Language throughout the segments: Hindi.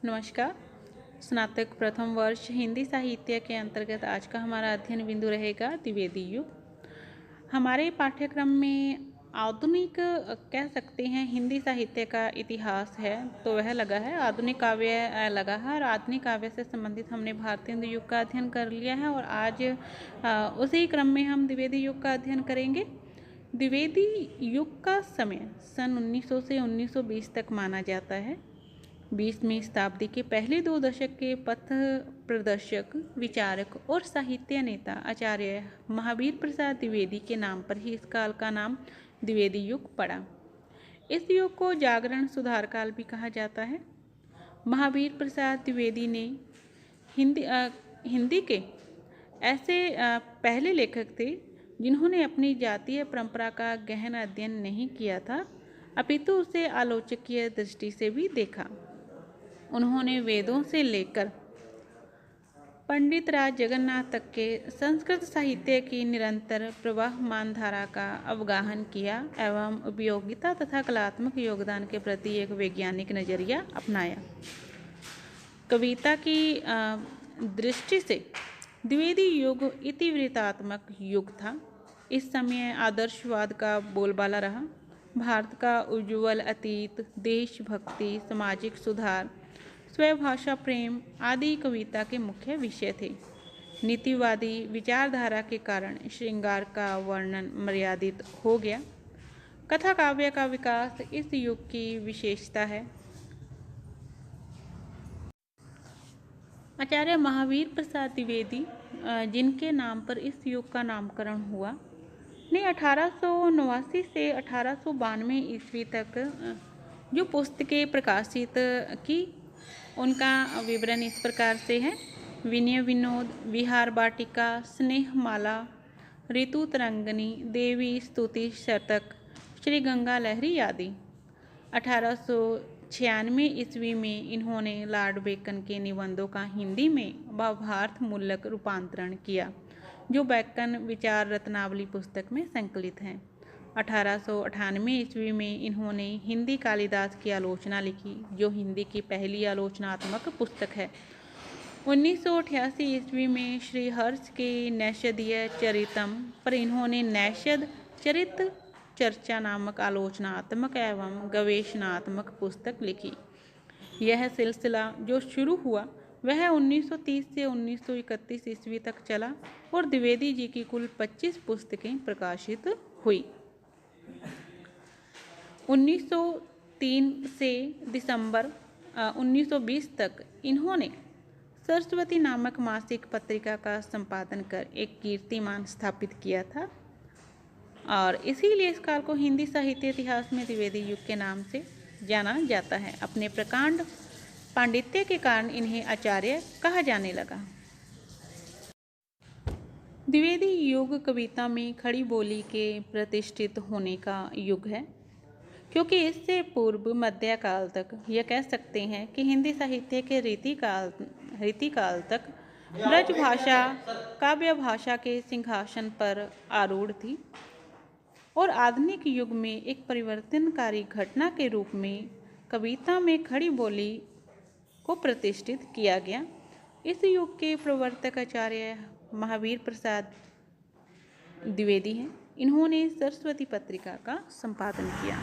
नमस्कार। स्नातक प्रथम वर्ष हिंदी साहित्य के अंतर्गत आज का हमारा अध्ययन बिंदु रहेगा द्विवेदी युग। हमारे पाठ्यक्रम में आधुनिक कह सकते हैं हिंदी साहित्य का इतिहास है तो वह लगा है। आधुनिक काव्य लगा है और आधुनिक काव्य से संबंधित हमने भारतीय हिंदू युग का अध्ययन कर लिया है और आज उसी क्रम में हम द्विवेदी युग का अध्ययन करेंगे। द्विवेदी युग का समय सन 1900 से 1920 तक माना जाता है। 20वीं शताब्दी के पहले 2 दशक के पथ प्रदर्शक, विचारक और साहित्य नेता आचार्य महावीर प्रसाद द्विवेदी के नाम पर ही इस काल का नाम द्विवेदी युग पड़ा। इस युग को जागरण सुधार काल भी कहा जाता है। महावीर प्रसाद द्विवेदी ने हिंदी के ऐसे पहले लेखक थे जिन्होंने अपनी जातीय परंपरा का गहन अध्ययन नहीं किया था, अपितु उसे आलोचकीय दृष्टि से भी देखा। उन्होंने वेदों से लेकर पंडित राज जगन्नाथ तक के संस्कृत साहित्य की निरंतर प्रवाहमान धारा का अवगाहन किया एवं उपयोगिता तथा कलात्मक योगदान के प्रति एक वैज्ञानिक नजरिया अपनाया। कविता की दृष्टि से द्विवेदी युग इतिवृत्तात्मक युग था। इस समय आदर्शवाद का बोलबाला रहा। भारत का उज्ज्वल अतीत, देशभक्ति, सामाजिक सुधार, स्वभाषा प्रेम आदि कविता के मुख्य विषय थे। नीतिवादी विचारधारा के कारण श्रृंगार का वर्णन मर्यादित हो गया। कथा काव्य का विकास इस युग की विशेषता है। आचार्य महावीर प्रसाद द्विवेदी, जिनके नाम पर इस युग का नामकरण हुआ, ने 1889 से 1892 ईस्वी तक जो पुस्तकें प्रकाशित की उनका विवरण इस प्रकार से है। विनय विनोद, विहार वाटिका, स्नेहमाला, ऋतु तरंगिनी, देवी स्तुति शतक, श्री गंगा लहरी आदि। 1896 ईस्वी में इन्होंने लॉर्ड बेकन के निबंधों का हिंदी में भावार्थमूलक रूपांतरण किया, जो बेकन विचार रत्नावली पुस्तक में संकलित हैं। 1898 ईस्वी में इन्होंने हिंदी कालिदास की आलोचना लिखी, जो हिंदी की पहली आलोचनात्मक पुस्तक है। 1988 ईस्वी में श्री हर्ष के नैषधीय चरितम पर इन्होंने नैषध चरित चर्चा नामक आलोचनात्मक एवं गवेषणात्मक पुस्तक लिखी। यह सिलसिला जो शुरू हुआ वह 1930 से 1931 ईस्वी तक चला और द्विवेदी जी की कुल 25 पुस्तकें प्रकाशित हुई। 1903 से दिसंबर 1920 तक इन्होंने सरस्वती नामक मासिक पत्रिका का संपादन कर एक कीर्तिमान स्थापित किया था और इसीलिए इस काल को हिंदी साहित्य इतिहास में द्विवेदी युग के नाम से जाना जाता है। अपने प्रकांड पांडित्य के कारण इन्हें आचार्य कहा जाने लगा। द्विवेदी युग कविता में खड़ी बोली के प्रतिष्ठित होने का युग है, क्योंकि इससे पूर्व मध्यकाल तक यह कह सकते हैं कि हिंदी साहित्य के रीतिकाल तक ब्रज भाषा काव्य भाषा के सिंहासन पर आरूढ़ थी और आधुनिक युग में एक परिवर्तनकारी घटना के रूप में कविता में खड़ी बोली को प्रतिष्ठित किया गया। इस युग के प्रवर्तक आचार्य महावीर प्रसाद द्विवेदी हैं। इन्होंने सरस्वती पत्रिका का संपादन किया।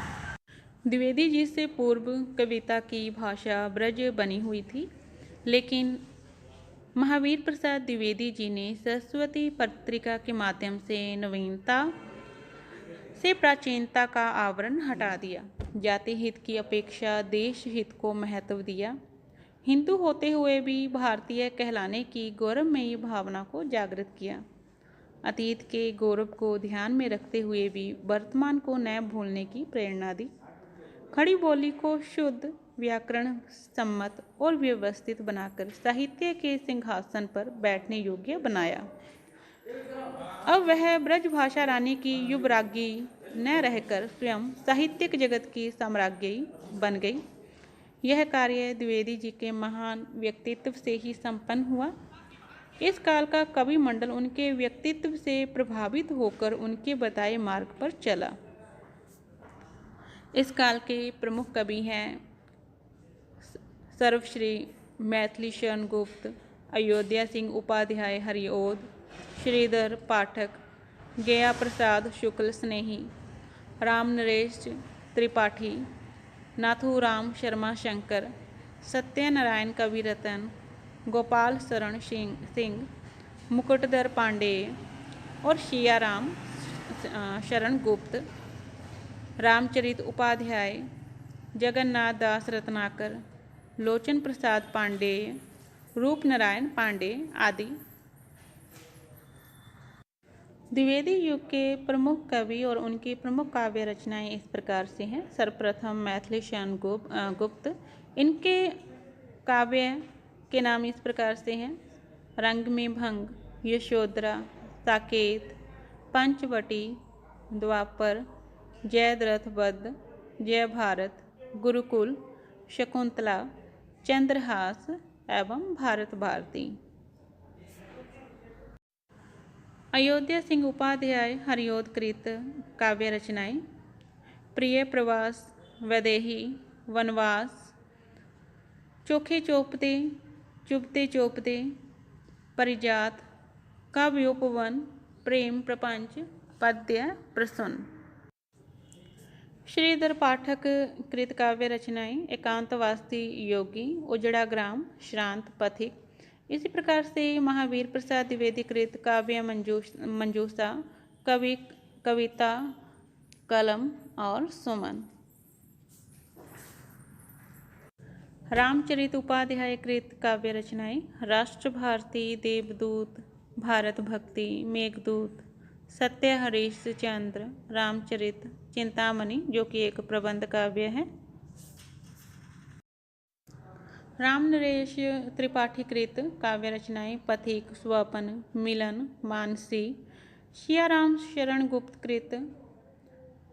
द्विवेदी जी से पूर्व कविता की भाषा ब्रज बनी हुई थी, लेकिन महावीर प्रसाद द्विवेदी जी ने सरस्वती पत्रिका के माध्यम से नवीनता से प्राचीनता का आवरण हटा दिया। जाति हित की अपेक्षा देश हित को महत्व दिया। हिंदू होते हुए भी भारतीय कहलाने की गौरवमयी भावना को जागृत किया। अतीत के गौरव को ध्यान में रखते हुए भी वर्तमान को न भूलने की प्रेरणा दी। खड़ी बोली को शुद्ध, व्याकरण सम्मत और व्यवस्थित बनाकर साहित्य के सिंहासन पर बैठने योग्य बनाया। अब वह ब्रजभाषा रानी की युवराज्ञी न रहकर स्वयं साहित्यिक जगत की साम्राज्ञी बन गई। यह कार्य द्विवेदी जी के महान व्यक्तित्व से ही संपन्न हुआ। इस काल का कवि मंडल उनके व्यक्तित्व से प्रभावित होकर उनके बताए मार्ग पर चला। इस काल के प्रमुख कवि हैं सर्वश्री मैथिली शरण गुप्त, अयोध्या सिंह उपाध्याय हरिओद, श्रीधर पाठक, गया प्रसाद शुक्ल स्नेही, राम नरेश त्रिपाठी, नाथूराम शर्मा शंकर, सत्यनारायण कविरत्न, गोपाल शरण सिंह, मुकुटधर पांडेय और शियाराम शरण गुप्त, रामचरित उपाध्याय, जगन्नाथ दास रत्नाकर, लोचन प्रसाद पांडेय, रूप नारायण पांडे आदि। द्विवेदी युग के प्रमुख कवि और उनकी प्रमुख काव्य रचनाएं इस प्रकार से हैं। सर्वप्रथम मैथिली शरण गुप्त, इनके काव्य के नाम इस प्रकार से हैं: रंग में भंग, यशोधरा, साकेत, पंचवटी, द्वापर, जयद्रथ वध, जय भारत, गुरुकुल, शकुंतला, चंद्रहास एवं भारत भारती। अयोध्या सिंह उपाध्याय हरिओद कृत काव्य रचनाएं: प्रिय प्रवास, वैदेही, वनवास, चोखे चौपते, चुभते चौपते, परिजात, काव्योपवन, प्रेम प्रपंच, पद्य प्रसून। श्रीधर पाठक कृत काव्य रचनाएं: एकांतवासी योगी, उजड़ा ग्राम, श्रांत पथिक। इसी प्रकार से महावीर प्रसाद द्विवेदी कृत काव्य मंजूषा, कविता, कलम और सुमन। रामचरित उपाध्याय कृत काव्य रचनाएं: राष्ट्र भारती, देवदूत, भारत भक्ति, मेघदूत, सत्य हरिश्चंद्र, रामचरित, चिंतामणि जो कि एक प्रबंध काव्य है। राम नरेश त्रिपाठी कृत काव्य रचनाएं: पथिक, स्वपन, मिलन, मानसी। शियाराम शरण गुप्त कृत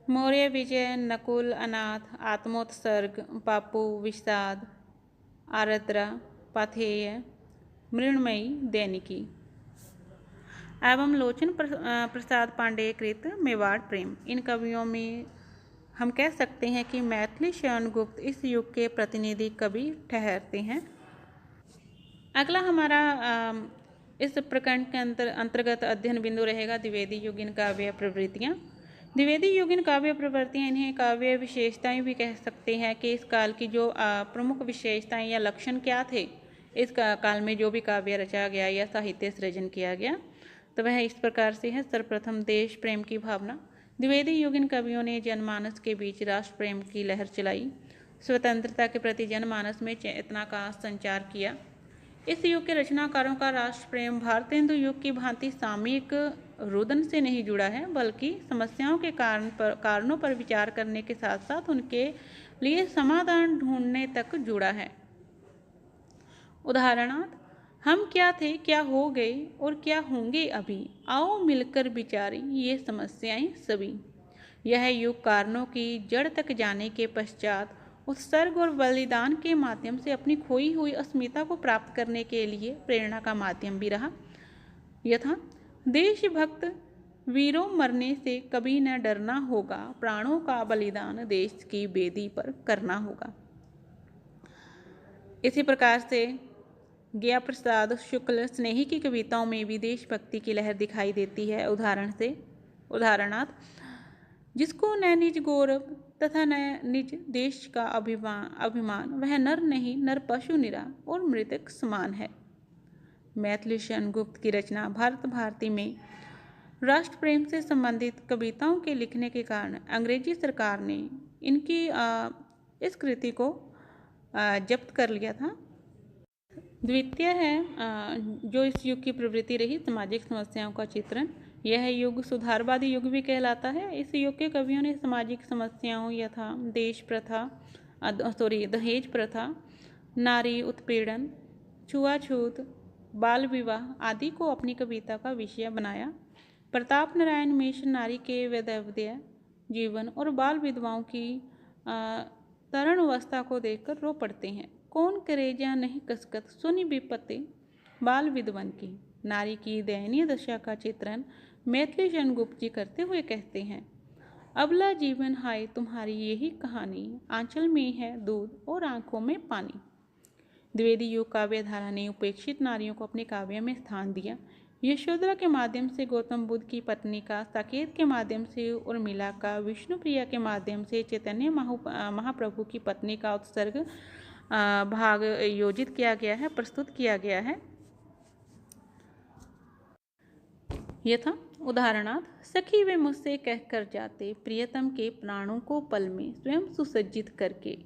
मौर्य विजय, नकुल, अनाथ, आत्मोत्सर्ग, पापू, विषाद, आर्द्रा, पाथेय, मृण्मयी, दैनिकी एवं लोचन प्रसाद पांडेय कृत मेवाड़ प्रेम। इन कवियों में हम कह सकते हैं कि मैथिली शरण गुप्त इस युग के प्रतिनिधि कवि ठहरते हैं। अगला हमारा इस प्रकरण के अंतर्गत अध्ययन बिंदु रहेगा द्विवेदी युगीन काव्य प्रवृत्तियाँ। द्विवेदी युगीन काव्य प्रवृत्तियाँ, इन्हें काव्य विशेषताएं भी कह सकते हैं कि इस काल की जो प्रमुख विशेषताएं या लक्षण क्या थे, इस काल में जो भी काव्य रचा गया या साहित्य सृजन किया गया, तो वह इस प्रकार से है। सर्वप्रथम देश प्रेम की भावना। द्विवेदी युगीन कवियों ने जनमानस के बीच राष्ट्र प्रेम की लहर चलाई, स्वतंत्रता के प्रति जनमानस में चेतना का संचार किया। इस युग के रचनाकारों का राष्ट्र प्रेम भारतेंदु युग की भांति सामयिक रुदन से नहीं जुड़ा है, बल्कि समस्याओं के कारणों पर विचार करने के साथ साथ उनके लिए समाधान ढूंढने तक जुड़ा है। उदाहरणार्थ, हम क्या थे, क्या हो गए और क्या होंगे अभी, आओ मिलकर विचारें ये समस्याएं सभी। यह युग कारणों की जड़ तक जाने के पश्चात उत्सर्ग और बलिदान के माध्यम से अपनी खोई हुई अस्मिता को प्राप्त करने के लिए प्रेरणा का माध्यम भी रहा। यथा देशभक्त वीरों, मरने से कभी न डरना होगा, प्राणों का बलिदान देश की बेदी पर करना होगा। इसी प्रकार से गया प्रसाद शुक्ल स्नेही की कविताओं में भी देशभक्ति की लहर दिखाई देती है। उदाहरणार्थ, जिसको न निज गौरव तथा न निज देश का अभिमान, वह नर नहीं, नर पशु निरा और मृतक समान है। मैथिली शरण गुप्त की रचना भारत भारती में राष्ट्र प्रेम से संबंधित कविताओं के लिखने के कारण अंग्रेजी सरकार ने इनकी इस कृति को जब्त कर लिया था। द्वितीय है जो इस युग की प्रवृत्ति रही, सामाजिक समस्याओं का चित्रण। यह युग सुधारवादी युग भी कहलाता है। इस युग के कवियों ने सामाजिक समस्याओं यथा दहेज प्रथा, नारी उत्पीड़न, छुआछूत, बाल विवाह आदि को अपनी कविता का विषय बनाया। प्रताप नारायण मिश्र नारी के वैधव्य जीवन और बाल विधवाओं की तरुण अवस्था को देखकर रो पड़ते हैं। कौन करेजा नहीं कसकत, सुनी विपत्ति बाल विधवन की। नारी की दयनीय दशा का चित्रण मैथिली शरण गुप्त जी करते हुए कहते हैं: अबला जीवन हाय तुम्हारी यही कहानी, आंचल में है दूध और आंखों में पानी। द्विवेदी युग काव्य धारा ने उपेक्षित नारियों को अपने काव्य में स्थान दिया। यशोधरा के माध्यम से गौतम बुद्ध की पत्नी का, साकेत के माध्यम से उर्मिला का, विष्णुप्रिया के माध्यम से चैतन्य महाप्रभु की पत्नी का उत्सर्ग भाग योजित किया गया है, प्रस्तुत किया गया है। यथा उदाहरणार्थ, सखी वे मुझसे कहकर जाते, प्रियतम के प्राणों को पल में स्वयं सुसज्जित करके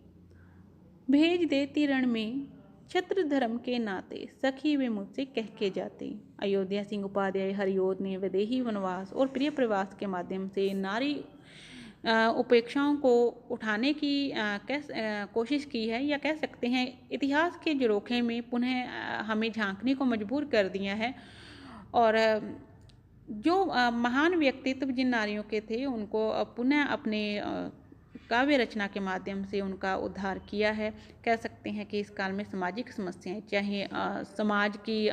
भेज देती रण में, छत्र धर्म के नाते सखी वे मुझसे कह के जाते। अयोध्या सिंह उपाध्याय हरिओद ने विदेही वनवास और प्रिय प्रवास के माध्यम से नारी उपेक्षाओं को उठाने की कोशिश की है, या कह सकते हैं इतिहास के झरोखे में पुनः हमें झांकने को मजबूर कर दिया है। और जो महान व्यक्तित्व जिन नारियों के थे उनको पुनः अपने काव्य रचना के माध्यम से उनका उद्धार किया है। कह सकते हैं कि इस काल में सामाजिक समस्याएं, चाहे समाज की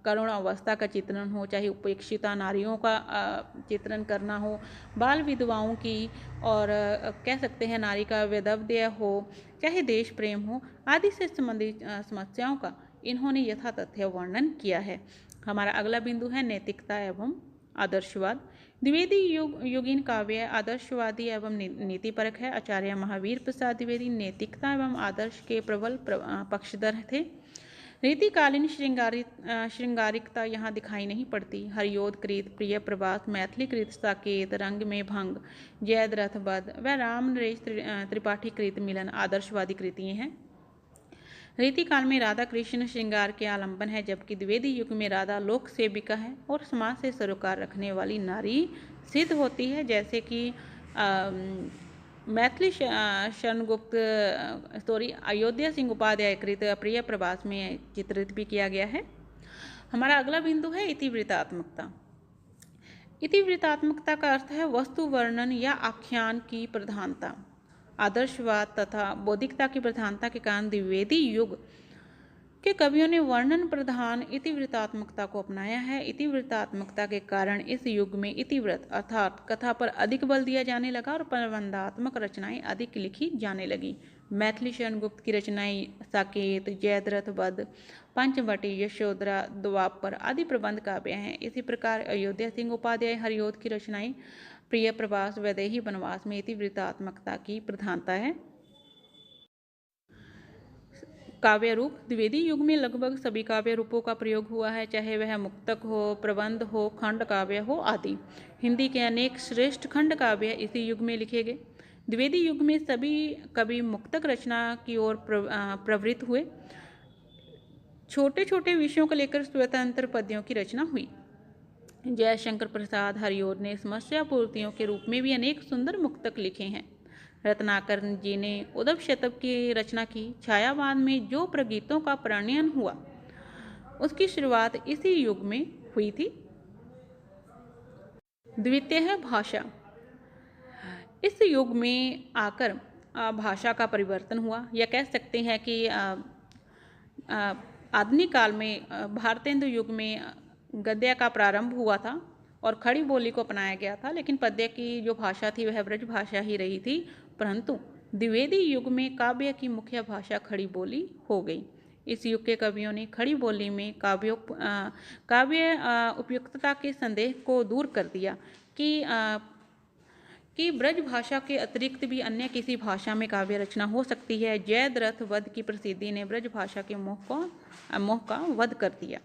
करुण अवस्था का चित्रण हो, चाहे उपेक्षिता नारियों का चित्रण करना हो, बाल विधवाओं की, और कह सकते हैं नारी का वैधव्य हो, चाहे देश प्रेम हो, आदि से संबंधित समस्याओं का इन्होंने यथातथ्य वर्णन किया है। हमारा अगला बिंदु है नैतिकता एवं आदर्शवाद। द्विवेदी युगीन काव्य आदर्शवादी एवं नीतिपरक है। आचार्य महावीर प्रसाद द्विवेदी नैतिकता एवं आदर्श के प्रबल पक्षधर थे। रीतिकालीन श्रृंगारिकता यहाँ दिखाई नहीं पड़ती। हरिओद कृत, प्रिय प्रवास, मैथिली कृत साकेत, रंग में भंग, जयद रथबद्ध व राम नरेश त्रिपाठी कृत मिलन आदर्शवादी कृतियाँ हैं। रीतिकाल में राधा कृष्ण श्रृंगार के आलंबन है, जबकि द्विवेदी युग में राधा लोक सेविका है और समाज से सरोकार रखने वाली नारी सिद्ध होती है, जैसे कि मैथिली शरणगुप्त अयोध्या सिंह उपाध्याय कृत प्रिय प्रवास में चित्रित भी किया गया है। हमारा अगला बिंदु है इतिवृत्तात्मकता। इतिवृत्तात्मकता का अर्थ है वस्तु वर्णन या आख्यान की प्रधानता। आदर्शवाद तथा बौद्धिकता की प्रधानता के कारण द्विवेदी युग के कवियों ने वर्णन प्रधान इतिवृत्तात्मकता को अपनाया है। इतिवृत्तात्मकता के कारण इस युग में इतिवृत्त अर्थात कथा पर अधिक बल दिया जाने लगा और प्रबंधात्मक रचनाएं अधिक लिखी जाने लगी। मैथिली शरणगुप्त की रचनाएं साकेत, जयद्रथवध, पंचवटी, यशोधरा, द्वापर आदि प्रबंध काव्य हैं। इसी प्रकार अयोध्या सिंह उपाध्याय हरिओद की रचनाएं प्रिय प्रवास, वैदेही वनवास में इतिवृत्तात्मकता की प्रधानता है। काव्य रूप। द्विवेदी युग में लगभग सभी काव्य रूपों का प्रयोग हुआ है, चाहे वह मुक्तक हो, प्रबंध हो, खंड काव्य हो आदि। हिंदी के अनेक श्रेष्ठ खंड काव्य इसी युग में लिखे गए। द्विवेदी युग में सभी कवि मुक्तक रचना की ओर प्रवृत्त हुए। छोटे छोटे विषयों को लेकर स्वतंत्र पद्यों की रचना हुई। जयशंकर प्रसाद हरिओद ने समस्या पूर्तियों के रूप में भी अनेक सुंदर मुक्तक लिखे हैं। रत्नाकर जी ने उद्धव शतक की रचना की। छायावाद में जो प्रगीतों का प्रणयन हुआ उसकी शुरुआत इसी युग में हुई थी। द्वितीय है भाषा। इस युग में आकर भाषा का परिवर्तन हुआ, या कह सकते हैं कि आधुनिक काल में भारतेंदु युग में गद्य का प्रारंभ हुआ था और खड़ी बोली को अपनाया गया था, लेकिन पद्य की जो भाषा थी वह ब्रज भाषा ही रही थी। परंतु द्विवेदी युग में काव्य की मुख्य भाषा खड़ी बोली हो गई। इस युग के कवियों ने खड़ी बोली में काव्य उपयुक्तता के संदेह को दूर कर दिया कि ब्रज भाषा के अतिरिक्त भी अन्य किसी भाषा में काव्य रचना हो सकती है। जयद्रथ वध की प्रसिद्धि ने ब्रज भाषा के मोह का वध कर दिया।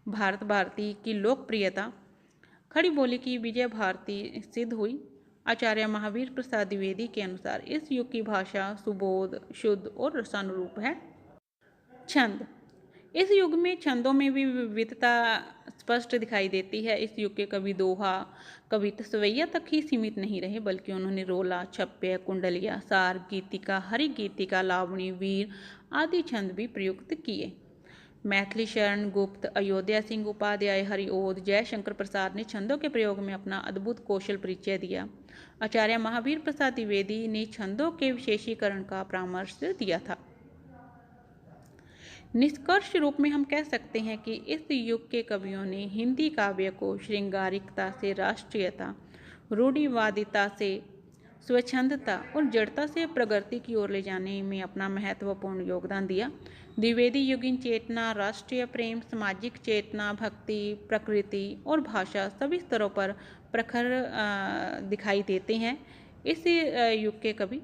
भारत भारती की लोकप्रियता खड़ी बोली की विजय भारती सिद्ध हुई। आचार्य महावीर प्रसाद द्विवेदी के अनुसार इस युग की भाषा सुबोध, शुद्ध और रसानुरूप है। छंद। इस युग में छंदों में भी विविधता स्पष्ट दिखाई देती है। इस युग के कवि दोहा, कविता, सवैया तक ही सीमित नहीं रहे, बल्कि उन्होंने रोला, छप्य, कुंडलिया, सार, गीतिका, हरि गीतिका, लावणी, वीर आदि छंद भी प्रयुक्त किए। मैथिली शरण गुप्त, अयोध्या सिंह उपाध्याय हरिओद, जयशंकर प्रसाद ने छंदों के प्रयोग में अपना अद्भुत कौशल परिचय दिया। आचार्य महावीर प्रसाद द्विवेदी ने छंदों के विशेषीकरण का परामर्श दिया था। निष्कर्ष रूप में हम कह सकते हैं कि इस युग के कवियों ने हिंदी काव्य को श्रृंगारिकता से राष्ट्रीयता, रूढ़िवादिता से स्वच्छंदता और जड़ता से प्रगति की ओर ले जाने में अपना महत्वपूर्ण योगदान दिया। द्विवेदी युगीन चेतना, राष्ट्रीय प्रेम, सामाजिक चेतना, भक्ति, प्रकृति और भाषा सभी स्तरों पर प्रखर दिखाई देते हैं इस युग के कवि।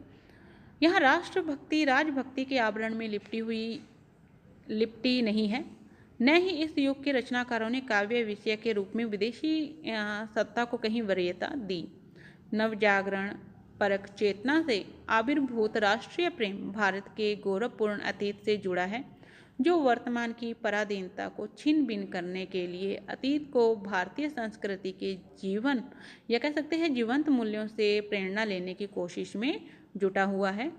यहाँ राष्ट्रभक्ति राजभक्ति के आवरण में लिपटी नहीं है, न ही इस युग के रचनाकारों ने काव्य विषय के रूप में विदेशी सत्ता को कहीं वरीयता दी। नवजागरण परक चेतना से आविर्भूत राष्ट्रीय प्रेम भारत के गौरवपूर्ण अतीत से जुड़ा है, जो वर्तमान की पराधीनता को छिन भिन करने के लिए अतीत को भारतीय संस्कृति के जीवन या कह सकते हैं जीवंत मूल्यों से प्रेरणा लेने की कोशिश में जुटा हुआ है।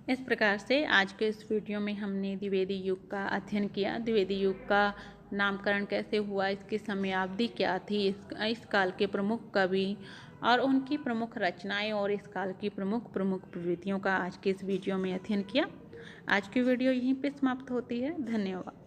इस प्रकार से आज के इस वीडियो में हमने द्विवेदी युग का अध्ययन किया। द्विवेदी युग का नामकरण कैसे हुआ, इसकी समयावधि क्या थी, इस काल के प्रमुख कवि और उनकी प्रमुख रचनाएं और इस काल की प्रमुख प्रवृत्तियों का आज के इस वीडियो में अध्ययन किया। आज की वीडियो यहीं पे समाप्त होती है। धन्यवाद।